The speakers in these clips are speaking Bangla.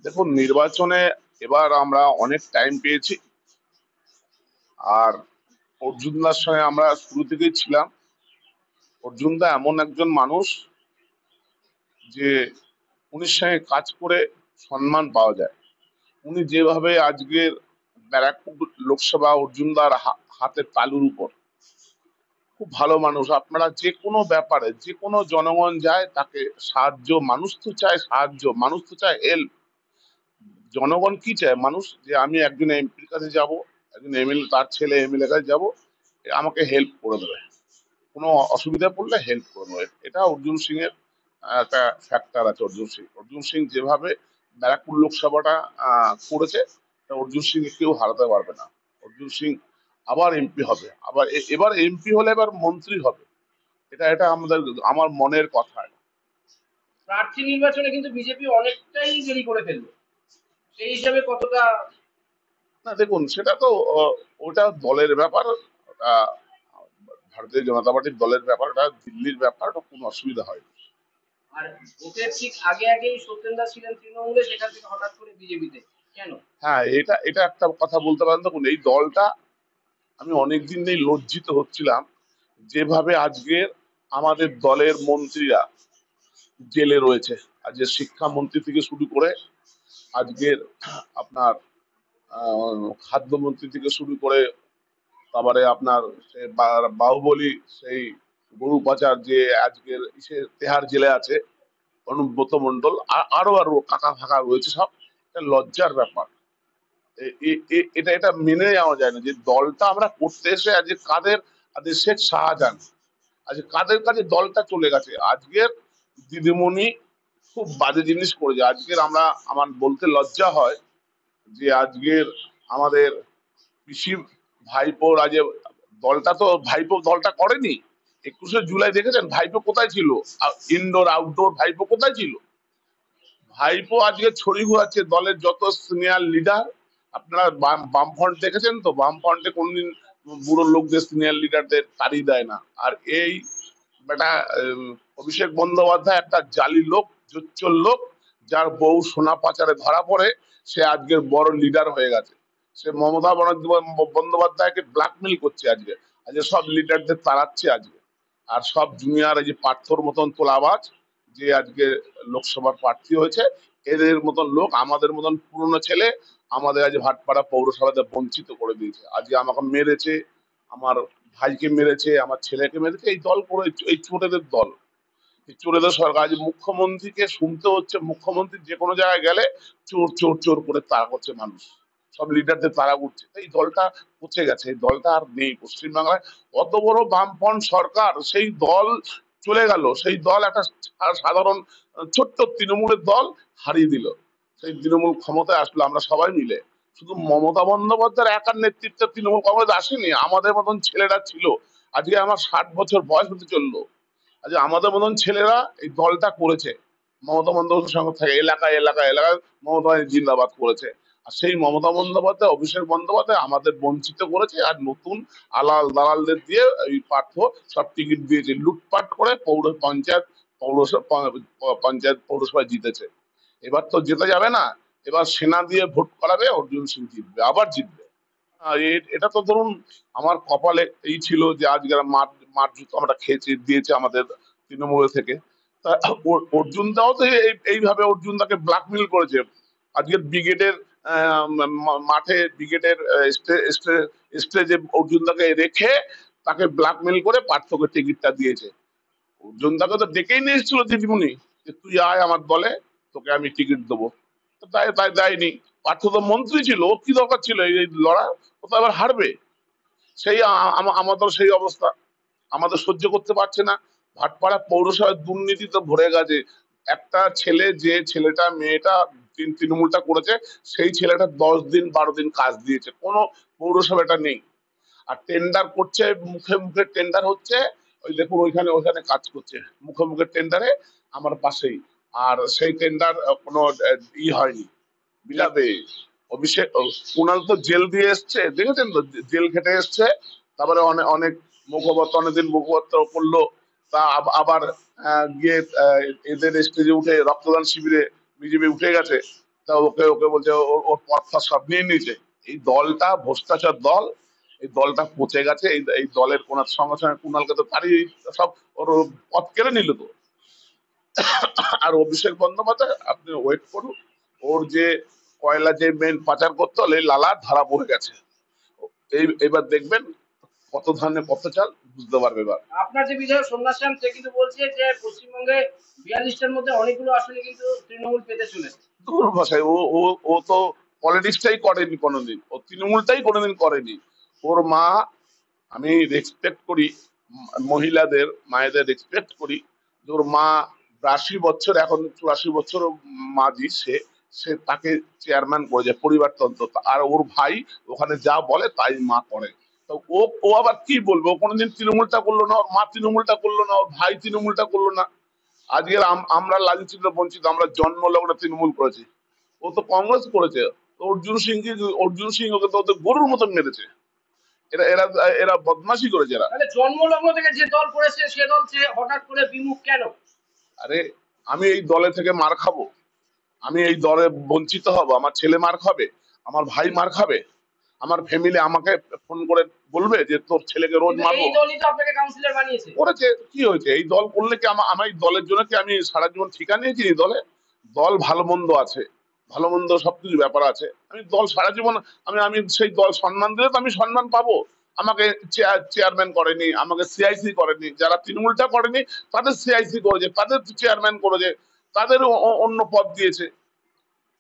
দেখুন, নির্বাচনে এবার আমরা অনেক টাইম পেয়েছি। আর অর্জুনদার সঙ্গে আমরা শুরু থেকেই ছিলাম। অর্জুনদা এমন একজন মানুষ যে উনির সঙ্গে কাজ করে সম্মান পাওয়া যায়। উনি যেভাবে আজকের ব্যারাকপুর লোকসভা অর্জুনদার হাতের তালুর উপর, খুব ভালো মানুষ। আপনারা যে কোনো ব্যাপারে, যে কোনো জনগণ যায় তাকে সাহায্য, মানুষ তো চায় সাহায্য, মানুষ তো চায় হেল্প। জনগণ কি চায়? মানুষ যে আমি একজন এমপির কাছে যাব, একজন এমএলএ, তার ছেলে এমএলএ কাছে যাব, আমাকে হেল্প করে দেবে, কোনো অসুবিধা পড়লে হেল্প করে দেবে। এটা অর্জুন সিং এর একটা ফ্যাক্টর আছে। অর্জুন সিং যেভাবে ব্যারাকপুর লোকসভাটা করেছে, তা অর্জুন সিং কেউ হারাতে পারবে না। অর্জুন সিং আবার এমপি হবে, আবার এবার এমপি হলে এবার মন্ত্রী হবে। এটা এটা আমার মনের কথা। প্রার্থী নির্বাচনে কিন্তু বিজেপি অনেকটাই দেরি করে ফেললো, সেই হিসাবে কতটা? না দেখুন, সেটা তো ওটা দলের ব্যাপার। ওটা ভারতীয় জনতা পার্টির দলের ব্যাপার, ওটা দিল্লির ব্যাপার, ওটা কোনো অসুবিধা হয় না। আর ভোটের ঠিক আগে আগেই সত্যেন দাস ছিলেন তৃণমূলে, সেখান থেকে হঠাৎ করে বিজেপিতে কেন? হ্যাঁ, এটা এটা একটা কথা বলতে পারেন। দেখুন, এই দলটা আমি অনেকদিন নেই লজ্জিত হচ্ছিলাম যেভাবে আজকের আমাদের দলের মন্ত্রীরা জেলে রয়েছে। আজকে শিক্ষামন্ত্রী থেকে শুরু করে আজকের আপনার খাদ্যমন্ত্রী থেকে শুরু করে, তারপরে আপনার সে বাহুবলী, সেই গরু পাচার যে আজকের তেহার জেলে আছে, অনুব্রত মন্ডল, আরো আরো কাকা ফাকা রয়েছে সব। এটা লজ্জার ব্যাপার। এটা এটা মেনে নেওয়া যায় না যে দলটা আমরা করতে এসে আজকে কাদের, আজকে শেখ শাহজাহান, আজকে কাদের কাছে দলটা চলে গেছে। আজকের দিদিমণি খুব বাজে জিনিস করেছে। আজকের আমার বলতে লজ্জা হয় যে আজকের আমাদের পিসি ভাইপোর আজ দলটা, তো ভাইপো দলটা করেনি। 21শে জুলাই দেখেছেন ভাইপো কোথায় ছিল? ইনডোর আউটডোর ভাইপো কোথায় ছিল? ভাইপো আজকে ছড়ি ঘুরাচ্ছে দলের যত সিনিয়র লিডার। আপনারা বামফ্রন্ট দেখেছেন তো? বামফ্রন্টে কোনদিন বুড়ো লোকদের সিনিয়র লিডারদের তাড়িয়ে দেয় না। আর এই বেটা অভিষেক বন্দ্যোপাধ্যায় একটা জালি লোক, জুচ্চর লোক, যার বউ সোনা পাচারে ধরা পড়ে, সে আজকের বড় লিডার হয়ে গেছে। সে মমতা বন্দ্যোপাধ্যায়কে ব্ল্যাকমেল করছে আজকে। আজকে সব লিডারদের তাড়াচ্ছে আজকে। আর সব জুনিয়র এই যে পার্থর মতন তোলাবাজ, যে আজকে লোকসভার প্রার্থী হয়েছে, এদের মতন লোক, আমাদের মতন পুরনো ছেলে, আমাদের আজ ভাটপাড়া পৌরসভাতে বঞ্চিত করে দিয়েছে। আজকে আমাকে মেরেছে, আমার ভাইকে মেরেছে, আমার ছেলেকে মেরেছে। এই দল করে, এই চোরেদের দল, এই চোরেদের সরকার। আজ মুখ্যমন্ত্রীকে শুনতে হচ্ছে, মুখ্যমন্ত্রী যে কোনো জায়গায় গেলে চোর চোর চোর করে তাড়া করছে মানুষ, সব লিডারদের তাড়া করছে। এই দলটা পচে গেছে, এই দলটা আর নেই পশ্চিমবাংলায়। অত বড় বামপন্থ সরকার, সেই দল চলে গেল। সেই দল একটা সাধারণ ছোট্ট তৃণমূলের দল হারিয়ে দিল। সেই তৃণমূল ক্ষমতায় আসলো আমরা সবাই মিলে। শুধু মমতা বন্দ্যোপাধ্যায়ের একার নেতৃত্বে তৃণমূল কংগ্রেস আসেনি, আমাদের মতন ছেলেরা ছিল। আজকে আমার 60 বছর বয়স হতে চললো। আজ আমাদের মতন ছেলেরা এই দলটা করেছে। মমতা বন্দ্যোপাধ্যায়ের সঙ্গে থাকে, এলাকায় এলাকায় এলাকায় মমতা জিন্দাবাদ করেছে। আর সেই মমতা বন্দ্যোপাধ্যায়, অভিষেক বন্দ্যোপাধ্যায় আমাদের বঞ্চিত করেছে। আর নতুন আলাল দালালদের দিয়ে এই পার্থ সব টিকিট দিয়েছে, লুটপাট করে পৌর পঞ্চায়েত, পৌরসভায় জিতেছে। এবার তো জিতে যাবে না, এবার সেনা দিয়ে ভোট করাবে, অর্জুন সিং জিতবে, আবার জিতবে। এটা তো ধরুন আমার কপালে এই ছিল যে আজকে মার মার জুতো আমরা খেয়েছি, দিয়েছে আমাদের তৃণমূল থেকে। তা অর্জুন দাও তো এইভাবে অর্জুন দাকে ব্ল্যাকমেল করেছে। আজকে ব্রিগেডের মাঠে, ব্রিগেডের স্টেজে অর্জুন দাকে রেখে তাকে ব্ল্যাকমেল করে পার্থকে টিকিটটা দিয়েছে। অর্জুন দাকে তো ডেকেই নিয়ে এসেছিল দিদিমণি, যে তুই আয় আমার দলে, তোকে আমি টিকিট দেবো। তো তাই তাই দেয়নি। পার্থ তো মন্ত্রী ছিল, ওর কি দরকার ছিল এই লড়া? ও তো আবার হারবে। সেই আমাদের সেই অবস্থা, আমাদের সহ্য করতে পারছে না। ভাটপাড়া পৌরসভার দুর্নীতি তো ভরে গেছে। একটা ছেলে, যে ছেলেটা মেয়েটা তৃণমূলটা করেছে, সেই ছেলেটা 10 দিন 12 দিন কাজ দিয়েছে, কোনো পৌরসভাটা নেই। আর টেন্ডার করছে, মুখে মুখে টেন্ডার হচ্ছে। ওই দেখুন ওইখানে ওইখানে কাজ করছে মুখে মুখে টেন্ডারে, আমার পাশেই। আর সেই টেন্ডার কোনো হয়নি, বিলাবে। অভিষেক, কুণাল তো জেল দিয়ে এসছে, দেখেছেন তো, জেল খেটে এসছে। তারপরে অনেক অনেক মুখপাত্র, অনেকদিন মুখপাত্র করলো। তা আবার গিয়ে এদের স্টেজে উঠে রক্তদান শিবিরে বিজেপি উঠে গেছে। তা ওকে ওকে বলছে ওর পথটা সব নিয়ে নিয়েছে। এই দলটা ভ্রষ্টাচার দল, এই দলটা পচে গেছে। এই এই দলের কোনার সঙ্গে সঙ্গে কুণালকে তো তারই সব ওর পথ কেড়ে নিল তো। আর অভিষেক বন্দ্যোপাধ্যায় আপনি ওয়েট করুন, ওর যে কয়লা যে মেন পাচার করতে হলে লালা ধরা পড়ে গেছে। এবার দেখবেন কত ধানে কত চাল, বুঝতে পারবে এবার। আপনার যে বিধায়ক সন্ন্যাসাম সে কিন্তু বলছে যে পশ্চিমবঙ্গে 42টার মধ্যে অনেকগুলো আসনে কিন্তু তৃণমূল পেতে চলেছে। দূর ভাষায় ও ও ও তো পলিটিক্সটাই করেনি কোনোদিন, ও তৃণমূলটাই কোনোদিন করেনি। ওর মা, আমি রেসপেক্ট করি মহিলাদের, মায়েদের রেসপেক্ট করি, যে ওর মা 82 বছর, এখন 84 বছর মাঝি, সে সে তাকে চেয়ারম্যান করেছে পরিবারতন্ত্র। আর ওর ভাই ওখানে যা বলে তাই মা করে। তো ও ও আবার কি বলবো, ও কোনোদিন তৃণমূলটা করলো না, ওর মা তৃণমূলটা করলো না, ওর ভাই তৃণমূলটা করলো না। আজকে আমরা লাঞ্ছিত বঞ্চিত, আমরা জন্মলগ্নে তৃণমূল করেছি, ও তো কংগ্রেস করেছে। তো অর্জুন সিং ওকে তো ওদের গরুর মতন মেরেছে। এরা এরা এরা বদমাশি করেছে এরা। তাহলে জন্মলগ্ন থেকে যে দল করেছে সে দল সে হঠাৎ করে বিমুখ কেন? আরে আমি এই দলে থেকে মার খাবো? আমি এই দলে বঞ্চিত হব? আমার ছেলে মার খাবে, আমার ভাই মার খাবে, আমার ফ্যামিলি আমাকে ফোন করে বলবে যে তোর ছেলেকে রোজ কিন্তু মারবো? এই দলই তো আপনাকে কাউন্সিলর বানিয়েছে। করেছে, কি হয়েছে? এই দল করলে কি আমার এই দলের জন্য কি আমি সারা জীবন ঠিকা নিয়েছি? এই দলে দল ভালো মন্দ আছে, ভালো মন্দ সবকিছু ব্যাপার আছে। আমি দল সারা জীবন, আমি সেই দল সম্মান দিলে তো আমি সম্মান পাবো। আমাকে চেয়ারম্যান করেনি, আমাকে সিআইসি করেনি, যারা তৃণমূলটা করেনি তাদের সিআইসি করেছে, তাদের চেয়ারম্যান করেছে, তাদের অন্য পদ দিয়েছে।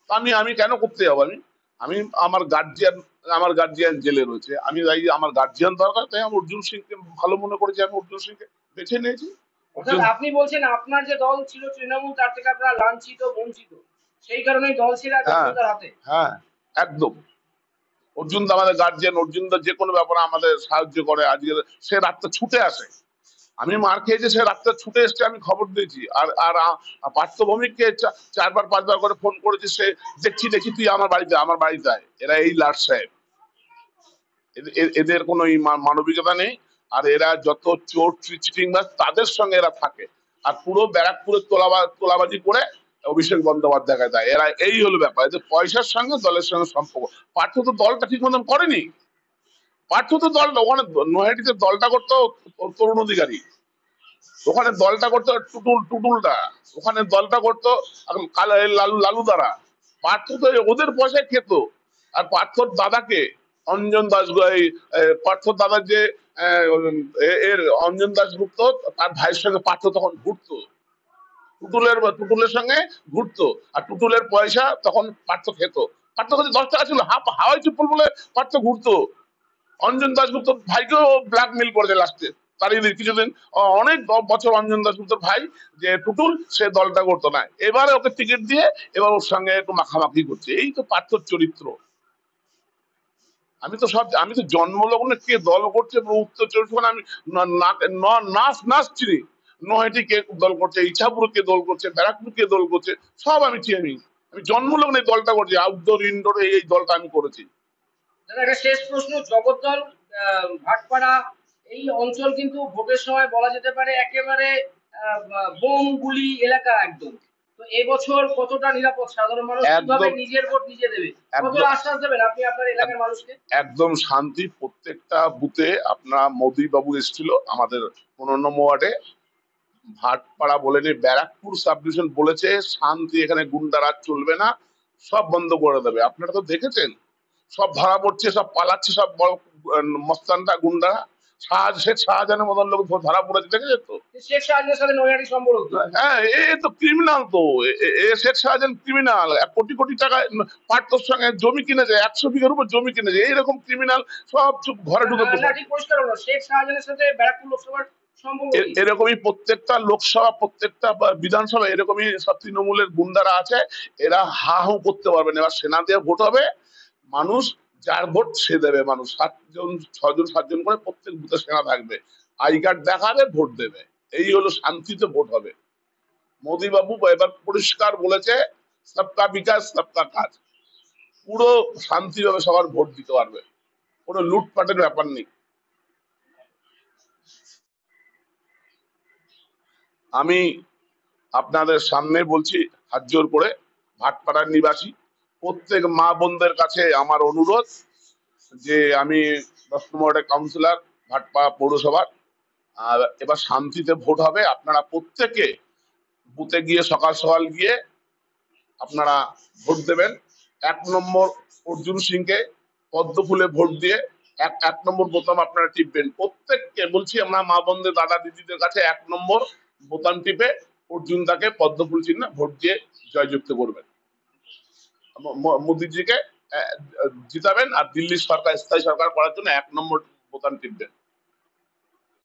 তা আমি আমি কেন করতে যাবো? আমি আমি আমার গার্জিয়ান জেলে রয়েছে, আমি তাই আমার গার্জিয়ান দরকার, তাই আমি অর্জুন সিংকে ভালো মনে করেছি, আমি অর্জুন সিংকে বেছে নিয়েছি। অর্থাৎ অর্জুন, আপনি বলছেন আপনার যে দল ছিল তৃণমূল তার থেকে আপনারা লাঞ্ছিত বঞ্চিত, সেই কারণেই দল ছেড়ে আজ হ্যাঁ, আপনাদের হাতে। হ্যাঁ, একদম। অর্জুন দা আমাদের গার্জিয়ান, অর্জুন দা যে কোনো ব্যাপারে আমাদের সাহায্য করে। আজকে সে রাত্রে ছুটে আসে, আমি মার খেয়েছি, সে রাত্রে ছুটে এসছে, আমি খবর দিয়েছি। আর আর পার্থ ভৌমিককে 4 বার 5 বার করে ফোন করেছি, সে দেখছি দেখি তুই আমার বাড়িতে আয়। এরা এই লাট সাহেব, এদের কোনো মানবিকতা নেই। আর এরা যত চোর চিটিংবাজ তাদের সঙ্গে এরা থাকে। আর পুরো ব্যারাকপুরের তোলাবাজি করে অভিষেক বন্দ্যোপাধ্যায় দেয়। এরা এই হলো ব্যাপার, যে পয়সার সঙ্গে দলের সঙ্গে সম্পর্ক। পার্থ তো দলটা ঠিক মতন করেনি। পার্থ তো দলটা ওখানে নৈহাটিতে দলটা করতো তরুণ অধিকারী, ওখানে দলটা করতো টুটুলটা, ওখানে দলটা করতো লালু লালু দ্বারা। পার্থ তো ওদের পয়সায় খেত। আর পার্থর দাদাকে অঞ্জন দাস পার্থর দাদার যে এর অঞ্জন দাস গুপ্ত, তার ভাইয়ের সঙ্গে পার্থ তখন ঘুরতো, টুটুলের সঙ্গে ঘুরতো। আর টুটুলের পয়সা তখন পার্থ খেত। পার্থ কাছে 10 টাকা ছিল, হাওয়াই চপ্পল বলে পার্থ ঘুরতো। অঞ্জন দাশগুপ্ত ভাইকেও ব্ল্যাকমেল করেছে লাস্টে, তারই কিছুদিন, অনেক বছর অঞ্জন দাশগুপ্তর ভাই যে টুটুল, সে দলটা করতো না। এবারে ওকে টিকিট দিয়ে এবার ওর সঙ্গে একটু মাখামাখি করছে। এই তো পার্থর চরিত্র। আমি তো জন্মলগ্নে কে দল করছে পুরো উত্তর চব্বিশ পরগনা আমি নাচ নাচ চিনি। নয়টি কে দল করছে, ইছাপুর কে দল করছে, ব্যারাকপুর কে দল করছে, সব আমি চিনি। আমি জন্মলগ্নে এই দলটা করছি, আউটডোর ইনডোর এই দলটা আমি করেছি। দাদা একটা শেষ প্রশ্ন, জগদ্দল ভাটপাড়া এই অঞ্চল কিন্তু ভোটের সময় বলা যেতে পারে একেবারে বোম গুলি এলাকা একদম। তো এবছর কতটা নিরাপদ, সাধারণ মানুষ কিভাবে একদম, নিজের ভোট নিজে দেবে, কতটা একদম, আশ্বাস দেবেন আপনি আপনার এলাকার মানুষকে? একদম শান্তি প্রত্যেকটা বুথে। আপনার মোদি বাবু এসেছিল আমাদের 15 নম্বর ওয়ার্ডে, ভাটপাড়া বলেনি, ব্যারাকপুর সাব ডিভিশন বলেছে শান্তি, এখানে গুন্ডারাজ চলবে না, সব বন্ধ করে দেবে। আপনারা তো দেখেছেন, সব ধরা পড়ছে, সব পালাচ্ছে, সব বড় মস্তানরা গুন্ডারা। শেখ শাহজাহানের মতন লোক ধরা পড়েছে, দেখেছেন তো? শেখ শাহজাহানের সাথে নৈহাটি সম্পর্ক কি? হ্যাঁ, এ তো ক্রিমিনাল তো। শেখ শাহজাহান ক্রিমিনাল, 1 কোটি কোটি টাকা পার্থর সঙ্গে জমি কিনেছে, 100 বিঘার উপর জমি কিনেছে। এইরকম ক্রিমিনাল সব চুপ ঘরে ঢুকে বসে না আছে। ঠিক পরিষ্কার হলো, শেখ শাহজাহানের সাথে ব্যারাকপুর লোকসভার সম্পর্ক কি? এরকমই প্রত্যেকটা লোকসভা, প্রত্যেকটা বিধানসভা এরকমই সব তৃণমূলের গুন্ডারা আছে। এরা হা হু করতে পারবে না। এবার সেনা দিয়ে ভোট হবে, মানুষ যার ভোট সে দেবে। মানুষ 7 জন 6 জন 7 জন করে প্রত্যেক বুথে সেনা থাকবে, আই কার্ড দেখাবে, ভোট দেবে। এই হলো শান্তিতে ভোট হবে। মোদি বাবু এবার পরিষ্কার বলেছে, সবকা বিকাশ সবকা কাজ। পুরো শান্তিভাবে সবার ভোট দিতে পারবে, কোনো লুটপাটের ব্যাপার নেই। আমি আপনাদের সামনে বলছি হাত জোর করে, ভাটপাড়ার নিবাসী, প্রত্যেক মা বোনদের কাছে আমার অনুরোধ যে আমি 10 নম্বর ওয়ার্ডের কাউন্সিলর, ভাটপাড়া পৌরসভার। আর এবার শান্তিতে ভোট হবে, আপনারা প্রত্যেকে বুথে গিয়ে সকাল সকাল গিয়ে আপনারা ভোট দেবেন। 1 নম্বর অর্জুন সিংকে পদ্ম ফুলে ভোট দিয়ে এক এক নম্বর বোতাম আপনারা টিপবেন। প্রত্যেককে বলছি, আমরা মা বোনদের, দাদা দিদিদের কাছে 1 নম্বর বোতাম টিপে অর্জুন দাকে পদ্ম ফুল চিহ্নে ভোট দিয়ে জয়যুক্ত করবেন। মোদিজিকে জিতাবেন, আর দিল্লির সরকার, স্থায়ী সরকার করার জন্য 1 নম্বর বোতাম টিপবেন।